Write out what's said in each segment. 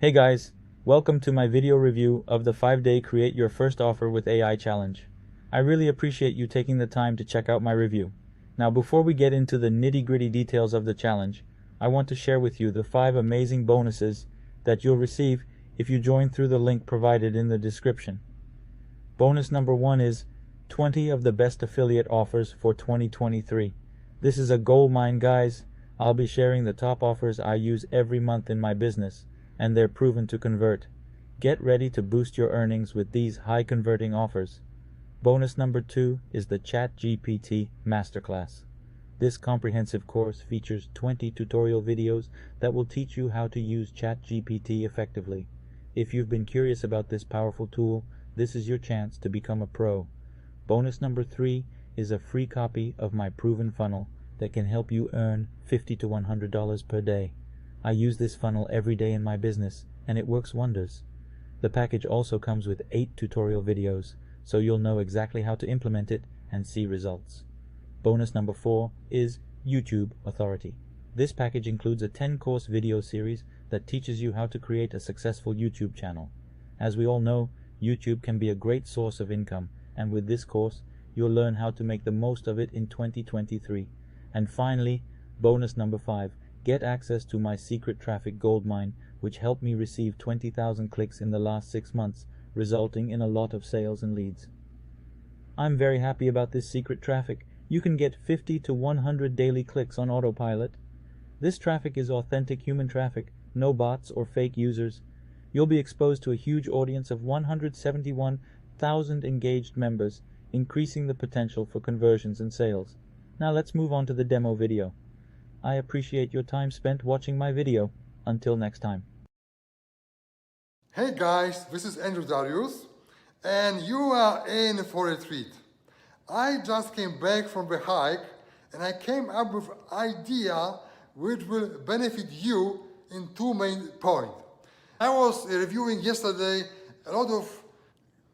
Hey guys, welcome to my video review of the 5-day Create Your First Offer with AI challenge. I really appreciate you taking the time to check out my review. Now before we get into the nitty-gritty details of the challenge, I want to share with you the 5 amazing bonuses that you'll receive if you join through the link provided in the description. Bonus number 1 is 20 of the best affiliate offers for 2023. This is a gold mine, guys. I'll be sharing the top offers I use every month in my business, and they're proven to convert. Get ready to boost your earnings with these high converting offers. Bonus number 2 is the ChatGPT Masterclass. This comprehensive course features 20 tutorial videos that will teach you how to use ChatGPT effectively. If you've been curious about this powerful tool, this is your chance to become a pro. Bonus number 3 is a free copy of my proven funnel that can help you earn $50 to $100 per day. I use this funnel every day in my business, and it works wonders. The package also comes with 8 tutorial videos, so you'll know exactly how to implement it and see results. Bonus number 4 is YouTube Authority. This package includes a 10-course video series that teaches you how to create a successful YouTube channel. As we all know, YouTube can be a great source of income, and with this course, you'll learn how to make the most of it in 2023. And finally, bonus number 5. Get access to my secret traffic goldmine, which helped me receive 20,000 clicks in the last 6 months, resulting in a lot of sales and leads. I'm very happy about this secret traffic. You can get 50 to 100 daily clicks on autopilot. This traffic is authentic human traffic, no bots or fake users. You'll be exposed to a huge audience of 171,000 engaged members, increasing the potential for conversions and sales. Now let's move on to the demo video. I appreciate your time spent watching my video. Until next time. Hey guys, this is Andrew Darius, and you are in for a treat. I just came back from the hike, and I came up with an idea which will benefit you in 2 main points. I was reviewing yesterday a lot of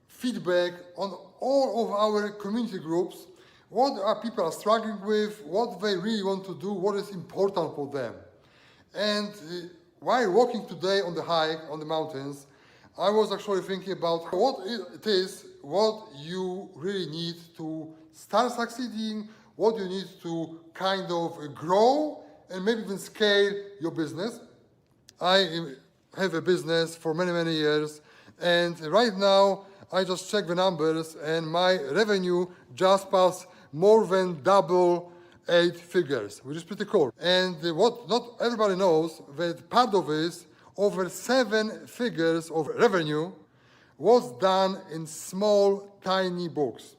feedback on all of our community groups. What are people struggling with, what they really want to do, what is important for them. And while walking today on the hike, on the mountains, I was actually thinking about what it is, what you really need to start succeeding, what you need to kind of grow and maybe even scale your business. I have a business for many, many years, and right now I just check the numbers and my revenue just passed more than double 8 figures, which is pretty cool. And what not everybody knows, that part of this, over 7 figures of revenue, was done in small, tiny books.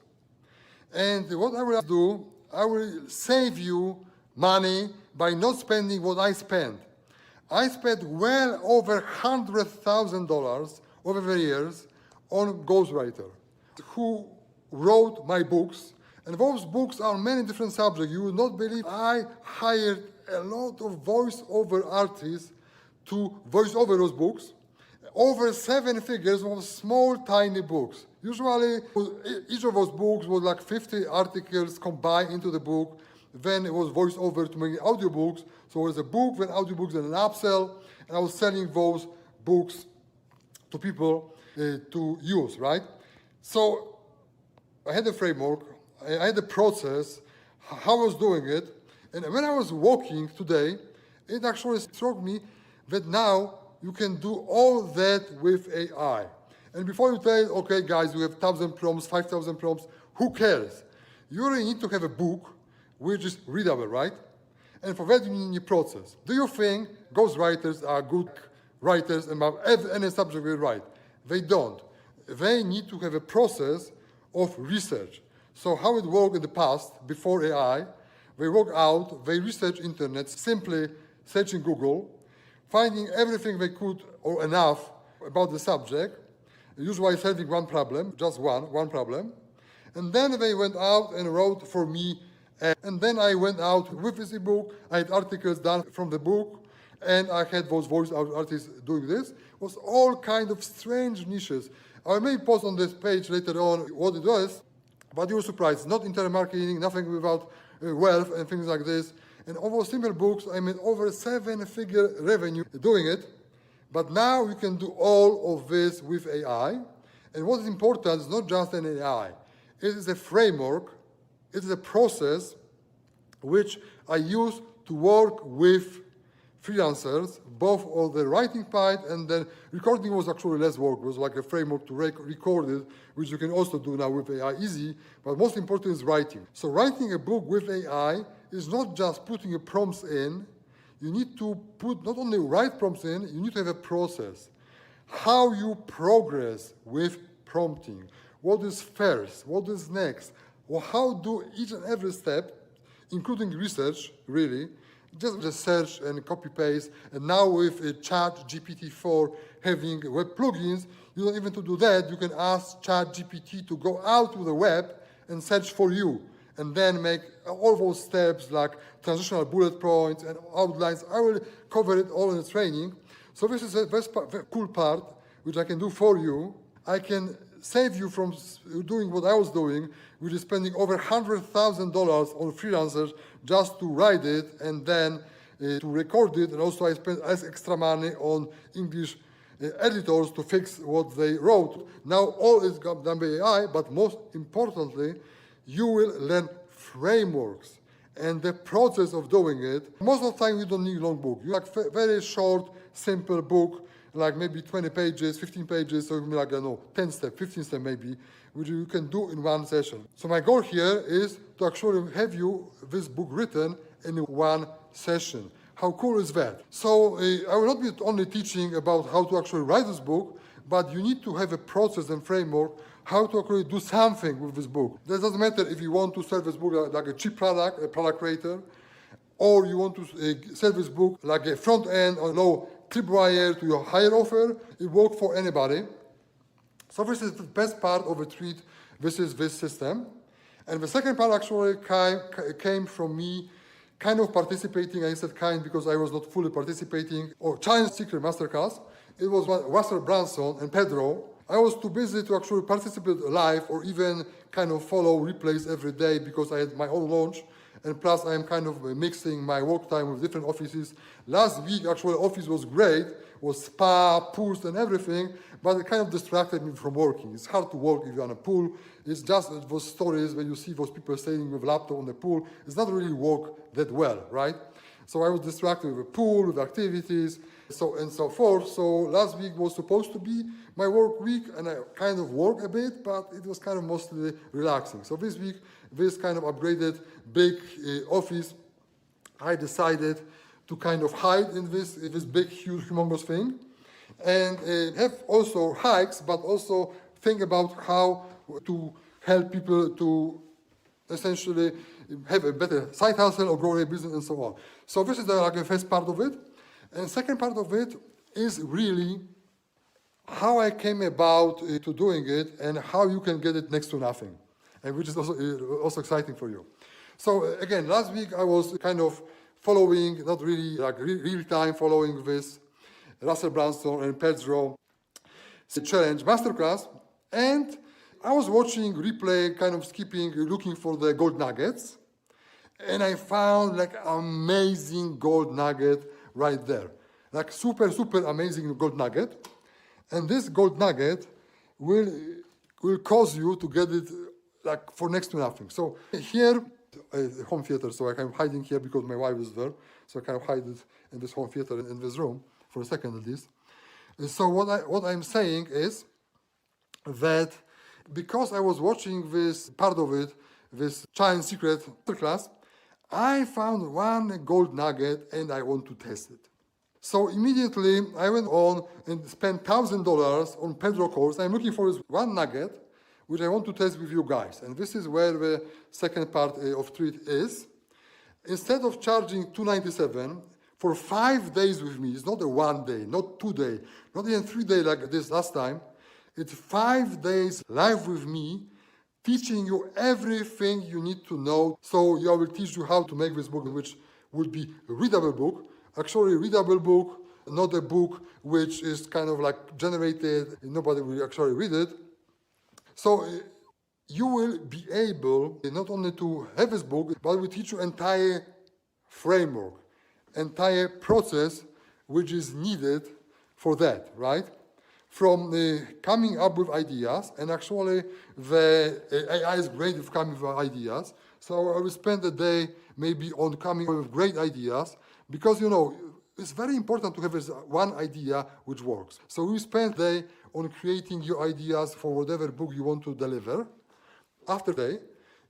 And what I will do, I will save you money by not spending what I spent. I spent well over $100,000 over the years on ghostwriter who wrote my books. And those books are many different subjects. You will not believe I hired a lot of voice-over artists to voice over those books. Over 7 figures of small, tiny books. Usually, each of those books was like 50 articles combined into the book. Then it was voiced over to make audiobooks. So it was a book, then audiobooks, and an upsell. And I was selling those books to people to use, right? So I had a framework. I had a process, how I was doing it, and when I was walking today, it actually struck me that now you can do all that with AI. And before you say, okay guys, you have 1,000 prompts, 5,000 prompts, who cares? You really need to have a book which is readable, right? And for that you need a process. Do you think ghostwriters are good writers about any subject they write? They don't. They need to have a process of research. So how it worked in the past, before AI, they work out, they research internet, simply searching Google, finding everything they could or enough about the subject, usually solving one problem, just one problem. And then they went out and wrote for me. And then I went out with this ebook, I had articles done from the book, and I had those voice artists doing this. It was all kind of strange niches. I may post on this page later on what it was, but you were surprised. Not internet marketing, nothing without wealth and things like this. And over simple books, I made over 7-figure revenue doing it. But now you can do all of this with AI. And what is important is not just an AI. It is a framework, it is a process which I use to work with freelancers, both on the writing part, and then recording was actually less work. It was like a framework to record it, which you can also do now with AI easy, but most important is writing. So writing a book with AI is not just putting a prompts in. You need to put not only write prompts in, you need to have a process. How you progress with prompting. What is first? What is next? Or how do each and every step, including research, really, just search and copy paste. And now with Chat GPT-4 having web plugins, you don't even to do that. You can ask Chat GPT to go out to the web and search for you, and then make all those steps like transitional bullet points and outlines. I will cover it all in the training. So this is a very cool part, which I can do for you. I can save you from doing what I was doing, which is spending over $100,000 on freelancers just to write it and then to record it. And also I spent less extra money on English editors to fix what they wrote. Now all is done by AI, but most importantly, you will learn frameworks and the process of doing it. Most of the time you don't need a long book. You like very short, simple book, like maybe 20 pages, 15 pages, so like, 10 steps, 15 steps maybe, which you can do in one session. So my goal here is to actually have you this book written in one session. How cool is that? So I will not be only teaching about how to actually write this book, but you need to have a process and framework how to actually do something with this book. That doesn't matter if you want to sell this book like a cheap product, a product creator, or you want to sell this book like a front end or low tripwire to your higher offer. It works for anybody. So this is the best part of the treat. This is this system. And the second part actually came from me kind of participating. I said kind because I was not fully participating, or Challenge Secret Masterclass. It was Russell Brunson and Pedro. I was too busy to actually participate live or even kind of follow replays every day because I had my own launch. And plus, I am kind of mixing my work time with different offices. Last week, actually, office was great, was spa, pools, and everything, but it kind of distracted me from working. It's hard to work if you're on a pool. It's just those stories when you see those people staying with laptop on the pool. It's not really work that well, right? So I was distracted with the pool, with activities, and so forth. So last week was supposed to be my work week, and I kind of worked a bit, but it was kind of mostly relaxing. So this week, this kind of upgraded big office, I decided to kind of hide in this big, huge, humongous thing, and have also hikes, but also think about how to help people to essentially have a better side hustle or grow a business and so on. So this is the first part of it. And second part of it is really how I came about to doing it and how you can get it next to nothing, and which is also exciting for you. So again, last week I was kind of following, not really like real time following this Russell Brunson and Pedro Challenge Masterclass, and I was watching replay, kind of skipping, looking for the gold nuggets, and I found like amazing gold nugget right there, like super amazing gold nugget, and this gold nugget will cause you to get it like for next to nothing. So here, home theater, so I kind of hiding here because my wife is there, so I kind of hide it in this home theater in this room for a second at least. And so what I'm saying is that because I was watching this part of it, this Challenge Secret class, I found one gold nugget and I want to test it. So immediately I went on and spent $1,000 on Pedro course. I'm looking for this one nugget, which I want to test with you guys. And this is where the second part of treat is. Instead of charging $297 for 5 days with me, it's not a 1 day, not 2 day, not even 3 days like this last time. It's 5 days live with me, teaching you everything you need to know. So I will teach you how to make this book, which would be a readable book. Actually, a readable book, not a book which is kind of like generated, nobody will actually read it. So you will be able not only to have this book, but we teach you entire framework, entire process which is needed for that, right? From coming up with ideas, and actually the AI is great at coming with ideas. So I will spend a day maybe on coming up with great ideas, because it's very important to have this one idea which works. So we spend a day on creating your ideas for whatever book you want to deliver. After that,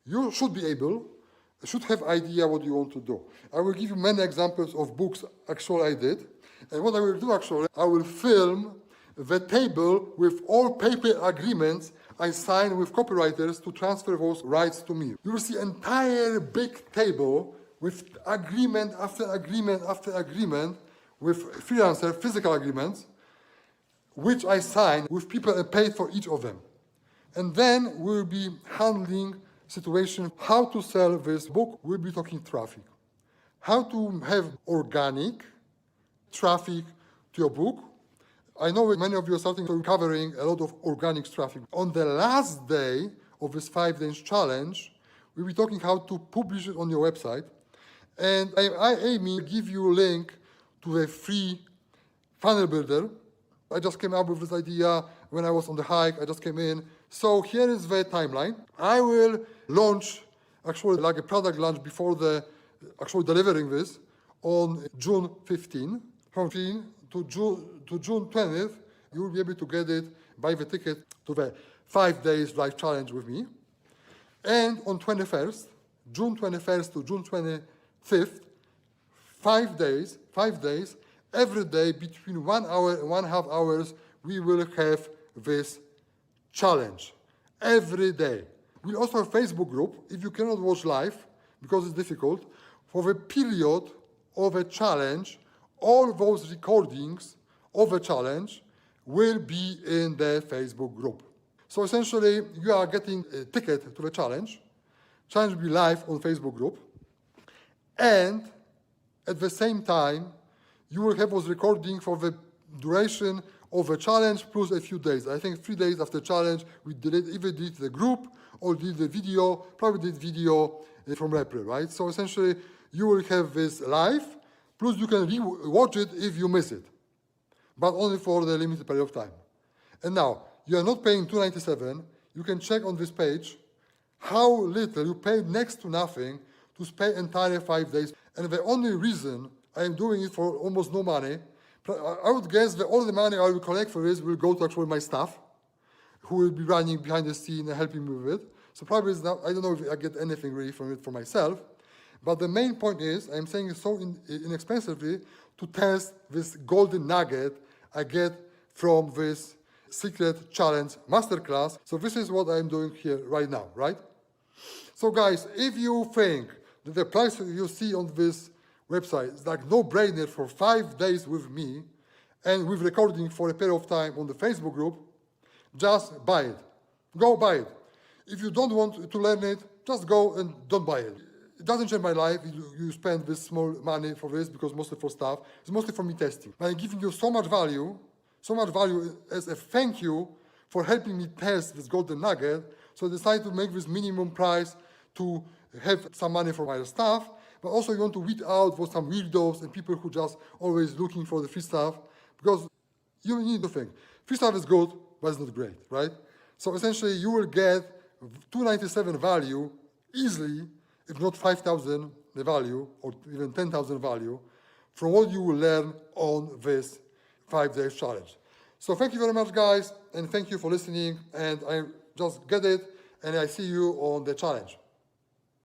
you should have idea what you want to do. I will give you many examples of books actually I did. And what I will do actually, I will film the table with all paper agreements I signed with copywriters to transfer those rights to me. You will see entire big table with agreement after agreement after agreement with freelancer physical agreements, which I signed with people and paid for each of them. And then we'll be handling situation, how to sell this book. We'll be talking traffic. How to have organic traffic to your book. I know that many of you are starting to covering a lot of organic traffic. On the last day of this 5 days challenge, we'll be talking how to publish it on your website. And I aim to give you a link to a free funnel builder. I just came up with this idea when I was on the hike. I just came in. So here is the timeline. I will launch, actually like a product launch before the actually delivering this on June 15. From 15 to June 20th, you will be able to get it, buy the ticket to the 5 days live challenge with me. And on 21st, June 21st to June 25th, 5 days, every day between 1 hour and 1.5 hours, we will have this challenge. Every day. We also have a Facebook group, if you cannot watch live, because it's difficult, for the period of a challenge, all those recordings of a challenge will be in the Facebook group. So essentially, you are getting a ticket to the challenge. Challenge will be live on Facebook group. And at the same time, you will have those recording for the duration of a challenge plus a few days. I think 3 days after challenge, we either did the group or did the video, probably did video from April, right? So essentially, you will have this live, plus you can watch it if you miss it, but only for the limited period of time. And now, you are not paying $297. You can check on this page how little you pay next to nothing to spend entire 5 days. And the only reason I am doing it for almost no money, I would guess that all the money I will collect for this will go to actually my staff, who will be running behind the scene and helping me with it. So probably it's not, I don't know if I get anything really from it for myself. But the main point is, I'm saying it so inexpensively to test this golden nugget I get from this secret challenge masterclass. So this is what I'm doing here right now, right? So guys, if you think that the price you see on this website is like no-brainer for 5 days with me and with recording for a period of time on the Facebook group, just buy it. Go buy it. If you don't want to learn it, just go and don't buy it. It doesn't change my life. You spend this small money for this because mostly for stuff. It's mostly for me testing. But I'm giving you so much value as a thank you for helping me test this golden nugget. So I decided to make this minimum price to have some money for my staff, but also you want to weed out for some weirdos and people who just always looking for the free stuff, because you need to think. Free stuff is good, but it's not great, right? So essentially you will get $297 value easily, if not 5,000 the value, or even 10,000 value, from what you will learn on this 5 days challenge. So thank you very much, guys, and thank you for listening, and I just get it, and I see you on the challenge.